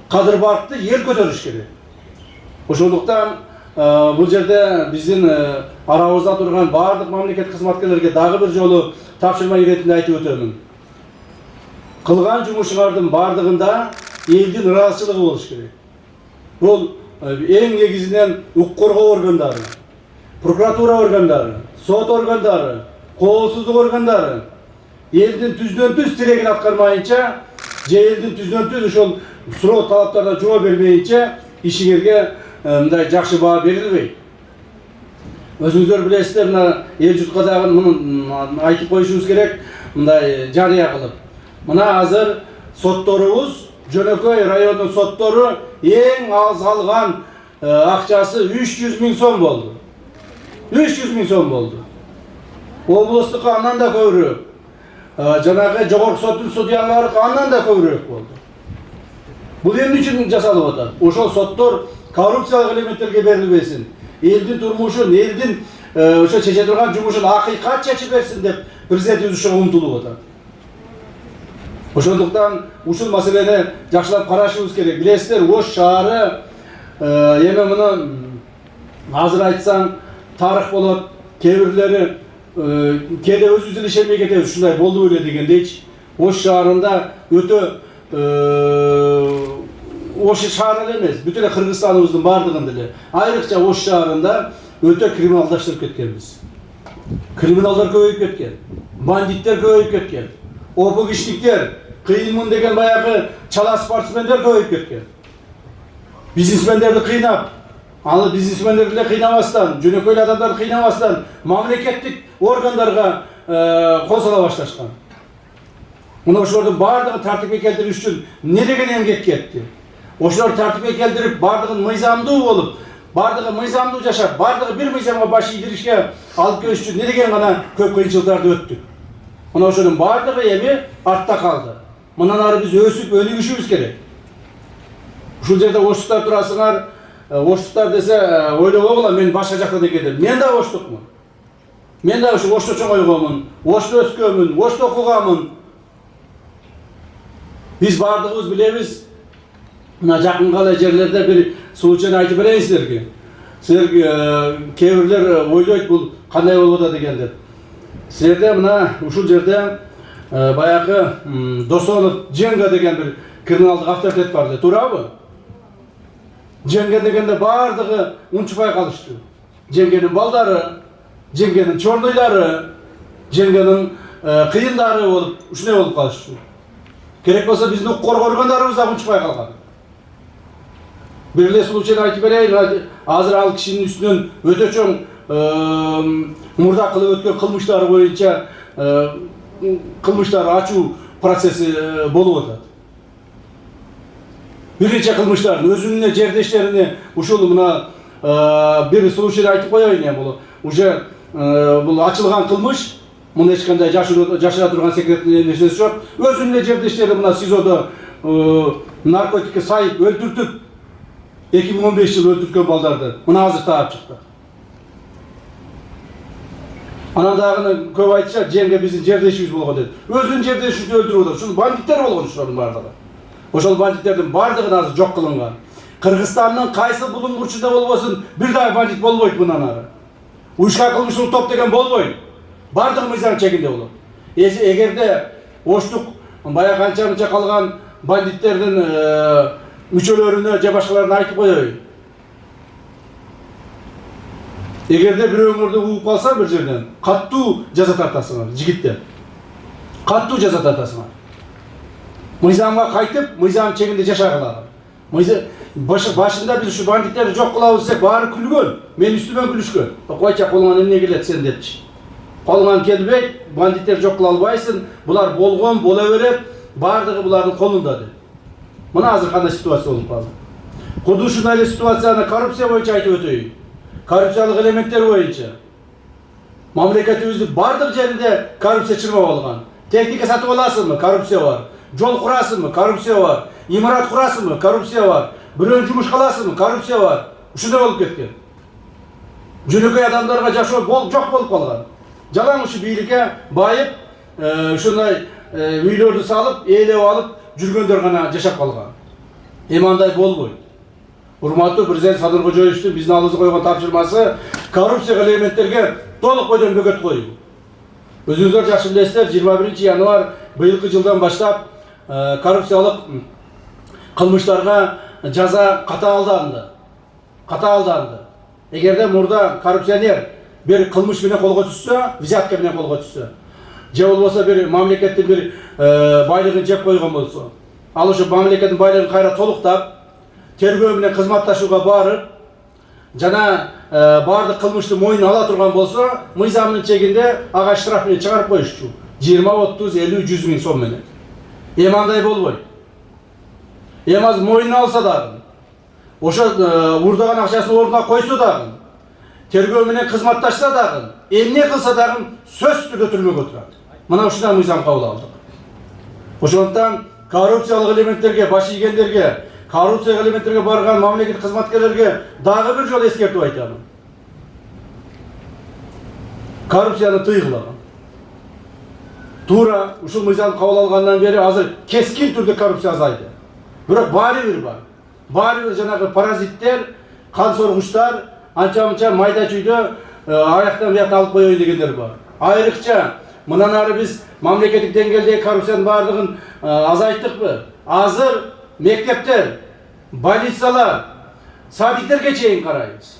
Кадыр баркты эл көтөрүш керек. Ошондуктан бул жерде биздин арабызда турган бардык мамлекет кызматкерлерге дагы бир жолу тапшырма иретинде айтып өтөмүн. Кылган жумушуңардын бардыгында элдин ыраазычылыгы болуш керек. Бул эң негизинен укук коргоо органдары, прокуратура органдары, сот органдары, коопсуздук органдары элдин түздөн-түз тилегин аткармайынча, же элдин түздөн-түз ошол суроо талаптарына жооп бермейинче ишиңерге мындай жакшы баа берилбейт. Өзүңүздөр билесиздер, мына эл журтка дагы муну айтып коюшубуз керек, мындай жарыя кылып. Мына азыр сотторубуз, Жөнөкөй районунун соттору эң аз алган акчасы 300 000 сом болду. 300 000 сом болду. Облустука андан да көбүрөөк. Жанагы жогорку соттун судьялары андан да көбүрөөк болду. Бул эмне үчүн жасалып атат? Ошол соттор коррупциялык элементтерге берилбесин, элдин турмушун, элдин ошо чече турган жумушун акыйкат чечип берсин деп президентибиз ушуга умтулуп атат. Ошондуктан ушул маселени жакшылап карашыбыз керек. Билесиздер, Ош шаары эми муну азыр айтсаң тарых болот, кээ бирлери кээде өзүбүз эле ишенбей кетебиз, ушундай болду беле дегендейчи. Ош шаарында өтө Oşu şahar emez, bütün Kırgızistan'ımızın bardığında ele. Ayrıca Oşu şaharında öte kriminallaştırıp ketkenmiz. Kriminallar köpeyip ketken, banditler köpeyip ketken, opuk işlikler, kıyılmın degen bayağı çala sportsmenler köpeyip ketken. Biznesmenlerdi kıynap, biznesmenlerle kıynamasdan, jönököylü adamları kıynamasdan, mamleketlik organlarga kol sala başlaşkan. Muna oşulardan bardığın tartipke keltiriş üçün ne degen emgek ketti? Oşular tartipke keltirip bardığın mıyzamdığı olup, bardığı mıyzamdığı yaşap, bardığı bir mıyzamga başı idirişke alıp geliş üçün ne degen gana köp kıyınçılıklarda öttük. Muna oşuların bardığı emi artta kaldı. Mınanları biz ösüp önügüşümüz gerek. Uşul жерде оштуктар турасыңар, оштуктар десе, ойлоп огула мен башка жактан экендир. Мен да оштукмун. Мен да ошо ошто чоңойгонмун, ошто өскөнмүн, ошто окуганмын. Биз бардыгыбыз билебиз. Мына жакын кала жерлерде бир случайны айтып берейин силерге. Силер кээ бирлер ойлойт бул кандай болуп атат экен деп. Силерде мына ушул жерде баягы Досонов Женга деген бир криминалдык авторитет бар эле, туурабы? Женге дегенде бардыгы унчубай калышты. Жеңгенин балдары, жеңгенин чорнойлары, жеңгенин кыйындары болуп, ушундай болуп калышты. Керек болсо биздин укук коргондарыбыз да унчубай калган. Бир эле случайны айтып берейин, азыр ал кишинин үстүнөн өтө чоң мурда кылып өткөн кылмыштары боюнча кылмыштар ачуу процесси болуп атат. Биринчи кылмыштардын өзүнүн жердештерине ушул мына бир случайны айтып коеюн эми бул уже бул ачылган кылмыш, муну эч кандай жашыра турган секретный нерсеси жок. Өзүнүн жердештери мына СИЗОдо наркотикке сайып өлтүртүп 2015 жыл өлтүрткөн балдарды мына азыр таап чыкты. Анан дагы көп айтышат, Женге биздин жердешибиз болгон деп. Өзүнүн жердешибин өлтүрүп атат. Ушул бандиттер болгон ушулардын бардыгы. Ошол бандиттердин бардыгын азыр жок кылынган. Кыргызстандын кайсы булуңгурчунда болбосун бир дагы бандит болбойт мындан ары. Уюшкан кылмыштуу топ деген болбойт. Бардыгы мыйзам чегинде болот. Эгерде оштук баягы канча калган бандиттердин мүчөлөрүнө же башкаларына айтып коеюн. Эгерде бирөөңөрдү угуп калса бир жерден каттуу жаза тартасыңар, жигиттер. Каттуу жаза тартасыңар. Мыйзамга кайтып, мыйзам чегинде жашагыла. Башында биз ушу бандиттерди жок кылабыз десек, баары күлгөн. Мен үстүмөн күлүшкөн. Койча колуңан эмне келет сен депчи. Колуңан келбейт, бандиттер жок кыла албайсың. Булар болгон, боло берет, бардыгы булардын колунда деп. Мына азыр кандай ситуация болуп калды. Куду ушундай эле ситуацияны коррупция боюнча айтып өтөйүн. Коррупциялык элементтер боюнча. Мамлекетибиздин бардык жеринде коррупция чырмап алган. Техника сатып аласыңбы? Коррупция бар. Жол курасыңбы? Коррупция бар. Имарат курасыңбы? Коррупция бар. Бирөөнү жумушка аласыңбы? Коррупция бар. Ушундай болуп кеткен. Жөнөкөй адамдарга жашоо жок болуп калган. Жалаң ушу бийликке байып, ушундай үйлөрдү салып, ээлеп алып жүргөндөр гана жашап калган. Эми андай болбойт. Урматтуу президент Садыр Кожоевичтин биздин алдыбызга койгон тапшырмасы коррупция элементтерге толук бойдон бөгөт коюу. Өзүңүздөр жакшы билесиздер, 21 январь быйылкы жылдан баштап коррупциялык кылмыштарга жаза катаалданды. Катаалданды. Эгерде мурда коррупционер бир кылмыш менен колго түшсө, взятка менен колго түшсө, же болбосо бир мамлекеттин бир байлыгын жеп койгон болсо, ал ошо мамлекеттин байлыгын кайра толуктап, тергөө менен кызматташууга барып, жана бардык кылмышты мойнуна ала турган болсо, мыйзамдын чегинде ага штраф менен чыгарып коюшчу. 20, 30, 50, 100 миң сом менен. Эми андай болбойт. Эми азыр мойнуна алса дагы, ошо урдаган акчасын ордуна койсо дагы, тергөө менен кызматташса дагы, эмне кылса дагы сөзсүз түрдө түрмөгө турат. Мына ушундай мыйзам кабыл алдык. Ошондуктан коррупциялык элементтерге, баш ийгендерге, коррупция элементтерге барган мамлекет кызматкерлерге дагы бир жолу эскертип айтамын. Коррупцияны тыйгылаган. Туура ушул мыйзам кабыл алгандан бери азыр кескин түрдө коррупция азайды. Бирок баары бир бар. Баары бир жанагы паразиттер, кан соргучтар, анча-мынча майда чүйдө аяктан бияктан алып коеюн дегендер бар. Айрыкча мындан ары биз мамлекеттик деңгээлдеги коррупциянын баардыгын азайттыкпы? Азыр мектептер, больницалар, садиктерге чейин карайбыз.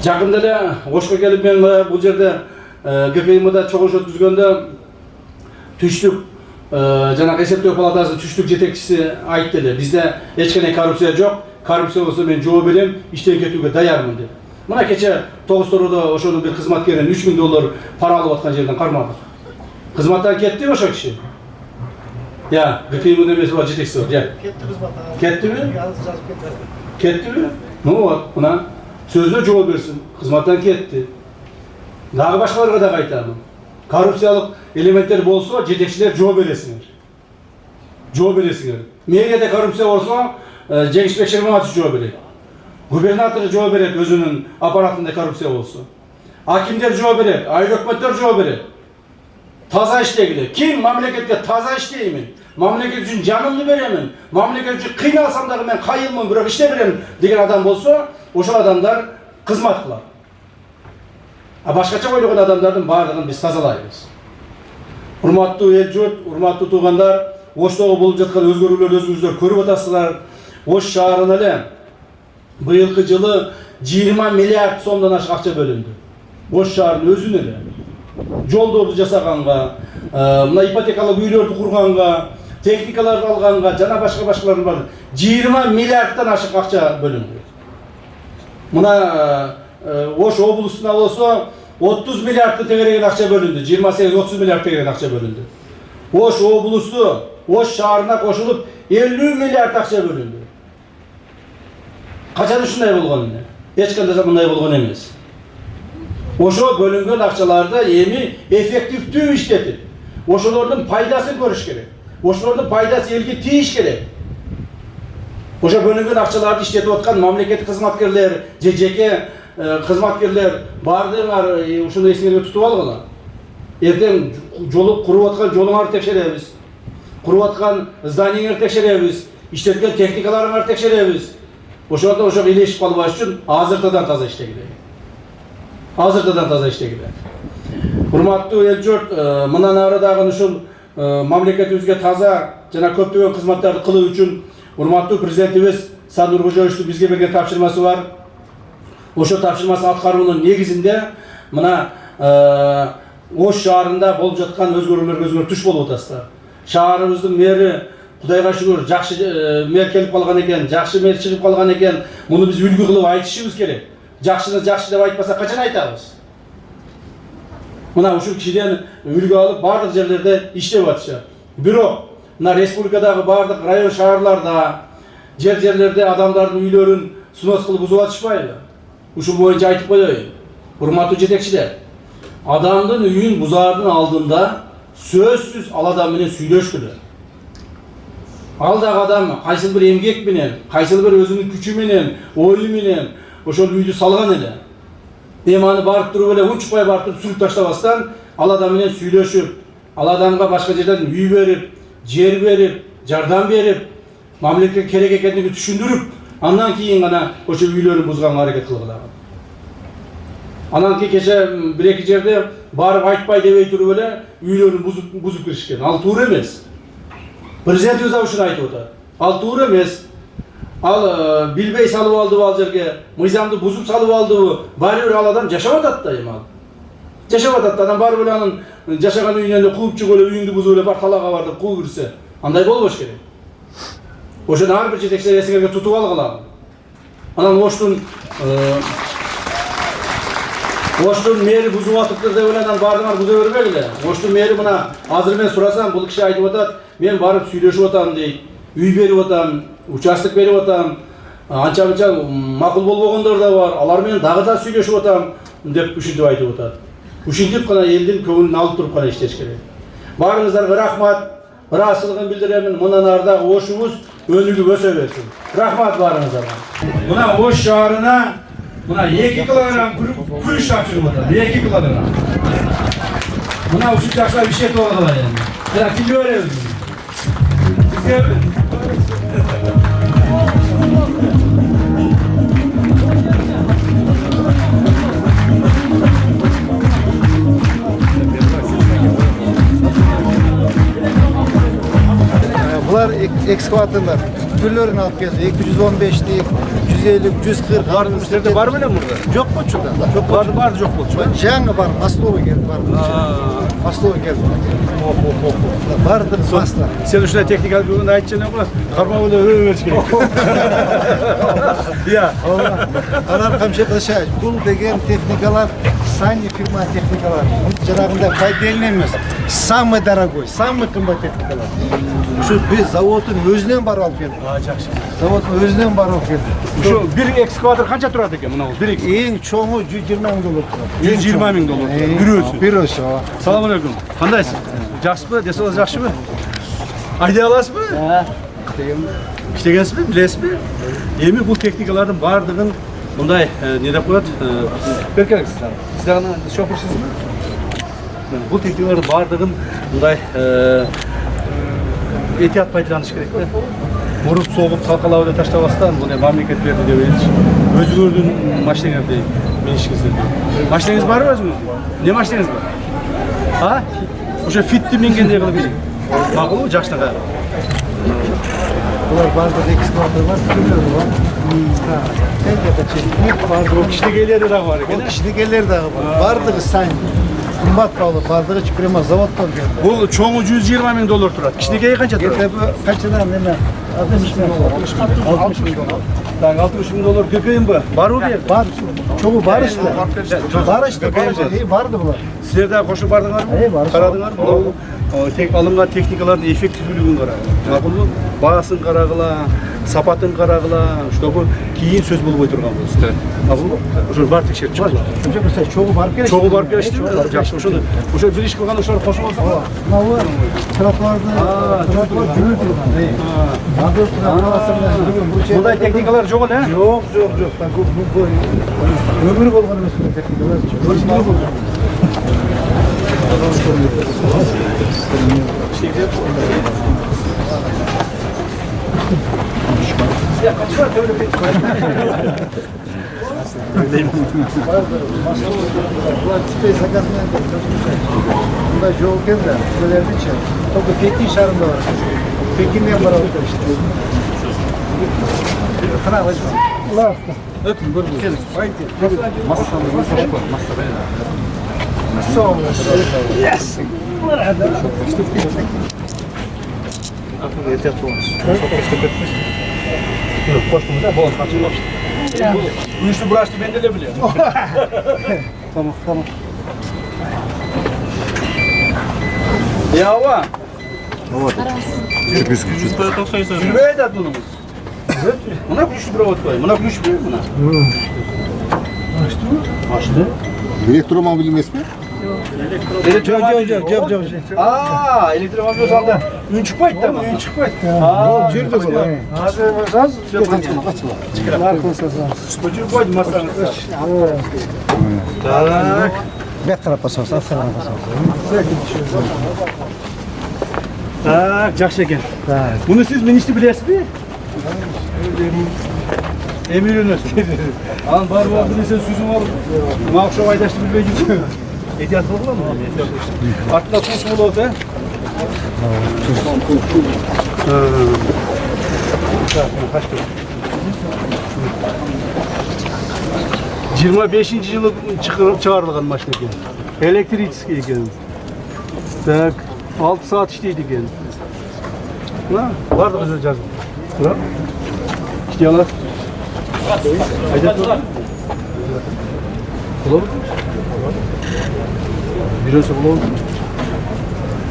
Жакында эле Ошко келип мен бул жерде ГКМда чогулуш өткүзгөндө түштүк жанагы эсептөө палатасы түштүк жетекчиси айтты эле, бизде эч кандай коррупция жок, коррупция болсо мен жооп берем, иштен кетүүгө даярмын деп. Мына кече Тогуз-Тородо ошонун бир кызматкерин $3000 пара алып аткан жерден кармадык. Кызматтан кетти ошо киши. Я, ГКМдин эмеси бар, жетекчиси бар. Кетти кызматтан. Кеттиби? Жазып кетти. Кеттиби? Ну вот, мына сөзүнө жооп берсин. Кызматтан кетти. Дагы башкаларга да айтамын. Коррупциялык элементтер болсо, жетекчилер жооп бересиңер. Жооп бересиңер. Мэрияда коррупция болсо, Жеңиш Бекшерматов жооп берет. Губернатор жооп берет өзүнүн аппаратында коррупция болсо. Акимдер жооп берет, айыл өкмөттөр жооп берет. Таза иштегиле. Ким мамлекетке таза иштеймин, мамлекет үчүн жанымды беремин, мамлекет үчүн кыйналсам дагы мен кайылмын, бирок иштеп берем деген адам болсо, ошол адамдар кызмат кылат. А башкача ойлогон адамдардын баардыгын биз тазалайбыз. Урматтуу эл журт, урматтуу туугандар, Оштогу болуп жаткан өзгөрүүлөрдү өзүңүздөр көрүп атасыздар. Ош шаарына эле быйылкы жылы 20 миллиард сомдон ашык акча бөлүндү. Ош шаарынын өзүнө эле. Жолдорду жасаганга, мына ипотекалык үйлөрдү курганга, техникаларды алганга, жана башкалардын бар 20 миллиарддан ашык акча бөлүндү. Мына Ош облусуна болсо 30 миллиардты тегереген акча бөлүндү, 28-30 миллиард тегереген акча бөлүндү. Ош облусу, Ош шаарына кошулуп 50 миллиард акча бөлүндү. Качан ушундай болгон эле? Эч кандай мындай болгон эмес. Ошо бөлүнгөн акчаларды эми эффективдүү иштетип, ошолордун пайдасын көрүш керек. Ошолордун пайдасы элге тийиш керек. Ошо бөлүнгөн акчаларды иштетип аткан мамлекеттик кызматкерлер, жеке кызматкерлер бардыгыңар ушуну эсиңерге тутуп алгыла. Эртең жолу куруп аткан жолуңарды текшеребиз. Куруп аткан зданиеңерди текшеребиз, иштеткен техникаларыңарды текшеребиз. Ошондо ошого илешип калбаш үчүн азыртадан таза иштегиле. Азыртадан таза иштегиле. Урматтуу эл журт, мындан ары дагы ушул мамлекетибизге таза жана көптөгөн кызматтарды кылуу үчүн урматтуу президентибиз Садыр Нуркожоевичтин бизге берген тапшырмасы бар. Ошо тапшырмасы аткаруунун негизинде мына Ош шаарында болуп жаткан өзгөрүүлөргө туш болуп атасыздар. Шаарыбыздын мэри Кудайга шүгүр жакшы мэр келип калган экен, жакшы мэр чыгып калган экен. Муну биз үлгү кылып айтышыбыз керек. Жакшыны жакшы деп айтпаса качан айтабыз? Мына ушул кишиден үлгү алып бардык жерлерде иштеп атышат. Бирок мына республикадагы бардык район шаарларда, жерлерде адамдардын үйлөрүн снос кылып бузуп атышпайбы? Ушул боюнча айтып коеюн. Урматтуу жетекчилер, адамдын үйүн бузаардын алдында сөзсүз ал адам менен сүйлөшкүлөр. Ал дагы адам кайсыл бир эмгек менен, кайсыл бир өзүнүн күчү менен, ою менен ошол үйдү салган эле. Эми аны барып туруп эле унчукпай барып туруп сүрүп таштабастан ал адам менен сүйлөшүп, ал адамга башка жерден үй берип, жер берип, жардам берип, мамлекетке керек экендигин түшүндүрүп, андан кийин гана ошо үйлөрүн бузганга аракет кылгылаган. Анан кийин кече бир-эки жерде барып айтпай дебей туруп эле үйлөрүн бузуп киришкен. Ал туура эмес. Президентибиз да ушуну айтып атат. Ал туура эмес. Ал билбей салып алдыбы ал жерге, мыйзамды бузуп салып алдыбы, баары бир ал адам жашап атат да эми ал. Жашап атат да, анан баары бир анын жашаган үйүнөн эле кууп чыгып эле үйүңдү бузуп эле бар талаага бар деп кууп кирсе, андай болбош керек. Ошону ар бир жетекчилер эсиңерге тутуп алгыла. Анан Оштун мэри бузуп атыптыр деп эле анан баардыгын буза бербегиле. Оштун мэри мына азыр мен сурасам, бул киши айтып атат, мен барып сүйлөшүп атам дейт. Үй берип атам, участок берип атам, анча-мынча макул болбогондор да бар. Алар менен дагы да сүйлөшүп атам деп ушинтип айтып атат. Ушинтип гана элдин көңүлүн алып туруп гана иштеш керек. Баарыңыздарга рахмат, ыраазычылыгын билдиремин. Мындан ары дагы Ошубуз өнүгүп өсө берсин. Рахмат баарыңыздарга. Мына Ош шаарына мына 2 килограмм күрүч тапшырып атат. 2 килограмм. Мына ушул жакшылап иштетип алгыла эми. Жана кимге беребиз? ekskavatorlar türlerini alıp geldi. 215'lik, 150, 140. Var mı? Sizlerde var mı lan burada? Yok mu şurada? Çok vardı yok oldu. Canı var, Maslova geldi var. Maslova geldi. Vardı Masla. Sen şuna teknik bir aytçı ne var? Karma böyle öyle gerek. Ya. Arar kamşaklaşa, bu degen teknikalar Sani firma teknikalar. Jaragında faydalanamaz. Самый дорогой, самый kımbat teknikalar. Şu biz zavodun özünden bar alıp geldik. Zavodun özünden bar alıp geldik. Şu bir ekskavator kança turadi ekan? Mına bir Eng çoğu 120 bin dolar. 120 bin dolar. Bir ölçü. Bir ölçü. Assalomu alaykum. Qandaysiz? Yaxshimi? Desangiz yaxshimi? Ayday olasizmi? Ha. İşlagansizmi? Bilasizmi? Endi bu texnikalarning bardığın bunday ne deb qo'yadi? Berkerak sizlar. Sizlar shofirsizmi? Bu texnikalarning bardığın bunday ehtiyot foydalanish kerak-da. Vurup soğup kalkalabıda taşlavasdan bunu memleket verdi deb aytish. Özgürdün mashinangizda minishingizda. Mashinangiz bormi o'zingizda? Ne mashinangiz bor? Ha? O'sha fitni minganday qilib bering. Ma'qulmi? Jaxshinaqa. Bunlar barda ekskavator var, türleri var. Ha. Tek barda Kişilik elleri de var. o kişilik eller de var. Bardığı sayın. Kımbat pahalı, bardığı çıkırma zavoddan geldi. Bu çoğu 120 bin dolar turadi. Kişilik kança turadi? Gete bu kaçıdan ne? 60 bin dolar. 60 bin dolar. Sen 60 bin dolar köpeğin bu. Var mı diye? Var. Çoğu var işte. Var işte. Vardı bunlar. Sizlerden koşu bardınlar mı? Hayır, var. Karadınlar mı? Tek alıngan teknikaların effektifliğini qarang. Ma'qulmi? Bahaсын qarag'ila, sapatın qarag'ila, işte bu keyin söz bo'lib o'tirgan bo'lsin. Ma'qulmi? O'sha bar tekshirib chiqadi. O'sha mesela çoğu var kerak. Çoğu barib kelishdimi? Yaxshi, o'shani o'sha bir ish qilgan o'shalar qo'shib olsa. Mana bu trottoarda trottoar yürür turgan. Hazır turgan. Bunday texnikalar yo'q a? Yok. Bak bu ömür bolgan emas bu teknikalar. Ömür bolgan. Ya kaç var öyle bir Bunlar tipe sakatlayan da. Bunda joken de böylelerdi için. Topu Pekin şarında var. Pekin'le var orada işte. Kıra var. Allah. Öpün dur. Gelin. Haydi. Yes. Yeter olmuş. Yok, koştum da bol kaçırmış. Bu işi burası ben de biliyorum. Tamam. Ya va. Zirveye de bunumuz. Buna güçlü bir ot koy. Buna güçlü mü buna? Açtı. Elektromobil emas mi? Elektromobil. Aa, elektromobil saldı. Ün çıkmaydı tamam. Ün çıkmaydı. Aa, Jirdi bu. Hazır mısınız? Çocuğu koydu masanın. Tak. Bir tarafa sağ tarafa Tak, yaxşı ekan. Bunu siz minishni bilasizmi? Emiriniz. An bar var bilirsen sözüm var. Mağşov aydaştı bilmeyeceğim. Ehtiyat olur mu? Atla tuz olur da. Kaç 25. yılı çıkarılgan makine ekan. Elektrический ekan. Tak, 6 saat işleydi ekan. Vardı bize cazım. İşte alas. Haydi dur. Olur mu? Birisi olur mu?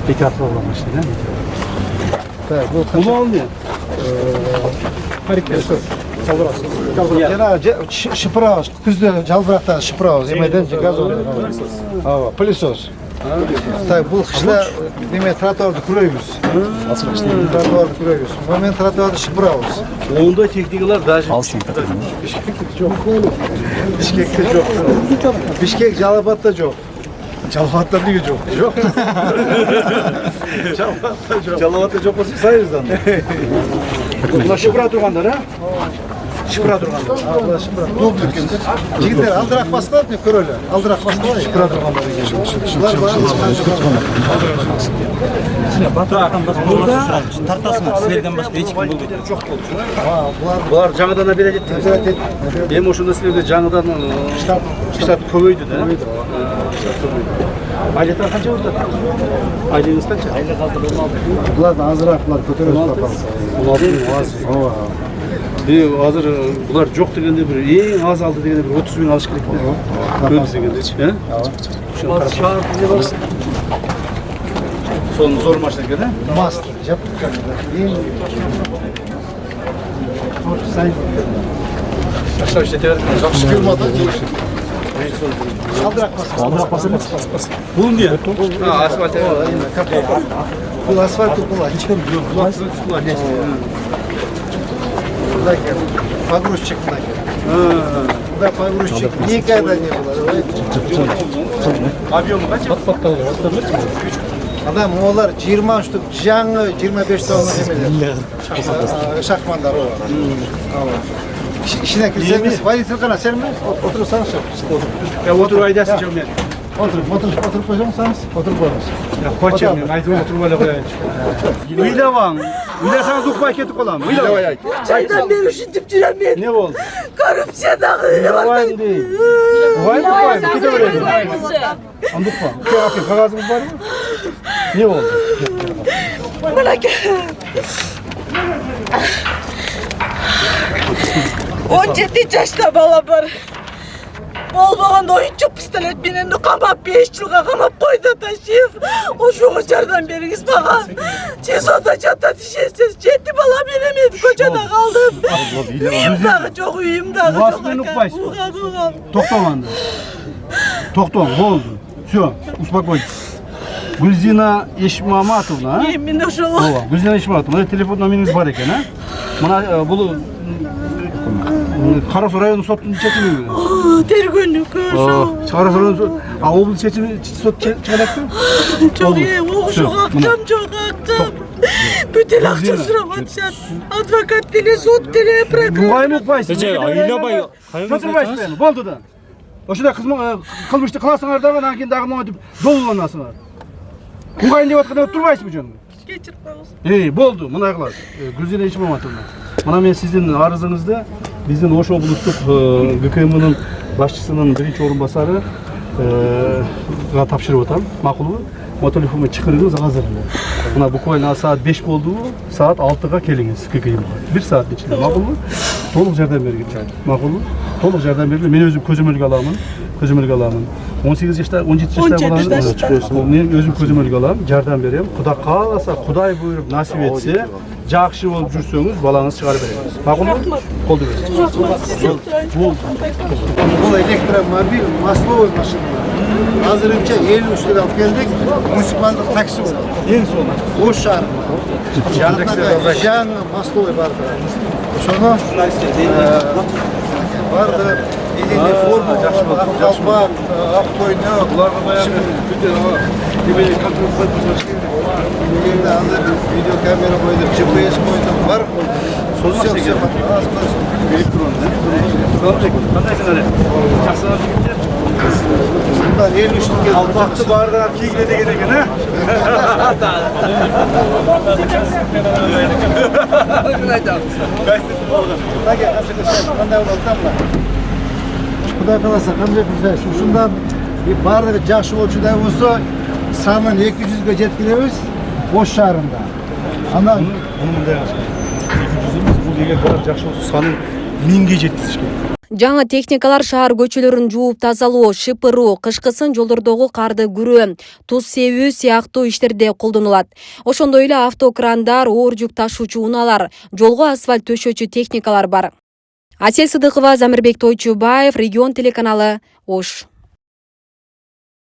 Ehtiyatlı olmamış değil mi? Так, bu Bunu almıyor. Harika. Jana şıpırav, küzde jalbırakta şıpırav, yemeden gaz oluyor. Hava, pilisos. Так, bu kışta demek trottoarda kuruyoruz. Trottoarda kuruyoruz. Moment trottoarda şıpıravız. Onda teknikler daha Alsın. Bişkek'te çok. Bişkek Calabat'ta çok. Calabat'ta değil çok. Yok. Calabat'ta çok olsa sayırız lan. Ulaşıp bırak durganlar ha? шыпыра тұрғандар. Абла шыпыра топ дүкендер. Жігіттер алдырақ басқалады не көрөлі? Алдырақ басқалады. Шыпыра тұрғандар екен. Бұлар барын Батыр ағам тартасың, сіздерден басқа ешкім болды. Жоқ болды. бұлар Бұлар жаңадан операция етті. Эми ошондо силерде жаңадан штат көбөйдү да. Айлықтар қанша болды? Айлығыңыз қанша? Айлық алды 16. бұлар азырақ бұлар көтеріп ұстап 16 аз. Азыр бұлар жоқ дегенде бір ең аз алды дегенде бір 30 000 алыш керек те. Көбіз дегендечи, Соның зор машина екен, Мастер, жаптық кәдімгі. Ақша іштете берді. Жақсы келмеді. Алдырақ басып. Бұл не? Асфальт. Бұл асфальт бұл. Погрузчик мына. Бұда погрузчик никогда не было. Объемы қанша? Адам олар 20 штук жаңы 25 тонна емелер. Шахмандар олар. İçine girseniz, водитель қана сен ме? Отырсаңызшы. Отырып айдасың жоқ мен. Отырып қойсаңыз, отырып қойыңыз. Қойшы мен айтып отырып әлі қояйыншы. Үйлабаң. Үйласаңыз ұқпай кетіп қалам. Үйлабай айт. Çaydan beri üşütüp жүрем мен. Не болды? Коррупциядағы. Үйлабайын дейін. Ұқпайын. Кете береді. Анды ұқпа. Қағазыңыз бар ма? Не болды? Мынаке. 17 жашта бала бар. Болбағанда ойынчық пистолет менен қамап 5 жылға қамап қойды Ташиев. Ошоға жардам беріңіз маған. ЧСОда жатат ішесіз. 7 бала беремеді, көшеде қалдым. Үйімдағы жоқ, үйімдағы жоқ. Уасымен ұқпайсыз. Тоқтаманды. Тоқтам, болды. Все, успокойтесь. Гүлзина Ешмаматовна. Мен ошол. Гүлзина Ешмаматовна, телефон номеріңіз бар екен, а? Мына бұл Қарасу районы соттың шешімі. Тергөнүк ошо. Қарасу районы сот. Облыс шешімі сот шығарат па? Жоқ, ошоға актам, жоқ актам. Бүтін ақша сұрап атышат. Адвокат деле, сот деле, прокурор. Мұғайын ұқпайсың. Үйлабай, Шотырбайсың, болды да. Ошыда қылмышты қыласыңар дағы, анан кейін дағы мұға деп долыланасыңар. Мұғайын деп атқанда тұрбайсың бұл Кечір қағыз. Болды, мұнай қылады. Гүлзина Ешмаматовна. Мына мен сіздің арызыңызды біздің Ош облыстық ГКМ-нің басшысының бірінші орынбасары тапшырып отам. Мақұл ба? Телефонға чықырыңыз қазір. Мына буквально саат 5 болды, саат 6-ға келіңіз ГКМ-ға. 1 саат ішінде. Мақұл ба? Толық жәрдем берген. Мақұл ба? Толық жәрдем берген. Мен өзім көзөмөлгө аламын. 18 жашта, 17 жашта болған. Мен өзім көзөмөлгө аламын, жардам берем. Құда қаласа, Құдай бұйырып насип етсе, жақсы болып жүрсеңіз, балаңыз шығарып береміз. Мақұл ба? Қолды беріңіз. Бұл электромобиль, масловый машина. Азырынша 53 лira алып келдік, муниципалдық такси болды. Ең соңы. Ош шаарында. Жаңы масловый барды. Ошоны барды. Едене форма, аққалпақ, аққойнақ. Бұларға баяғы демелі контроль қойып Енді азыр видеокамера қойдық, GPS қойдық, бар қойдық. Солмақ деген. Электронды. Қандайсың әлі? Жақсылар жігіттер? Бұндан 53 теңге. Алпақты бардыға кигіле деген екен, ә? Құдай қаласа, қандай күрсәш, ұшындан барлығы жақшы болшыдай болса, санын 200-ге жеткенеміз Ош шаарында. Ана Бұны мұндай қашқан. 200-іміз, бұл егер барлық жақшы болса, санын 1000-ге жеткізіш керек. Жаңы техникалар шаар көчөлөрүн жууп тазалоо, шыпыруу, кышкысын жолдордогу карды күрөө, туз себүү сыяктуу иштерде колдонулат. Ошондой эле автокрандар, оор жүк ташуучу унаалар, жолго асфальт төшөөчү техникалар бар. Асель Сыдыкова, Замирбек Тойчубаев, Регион телеканалы, Ош.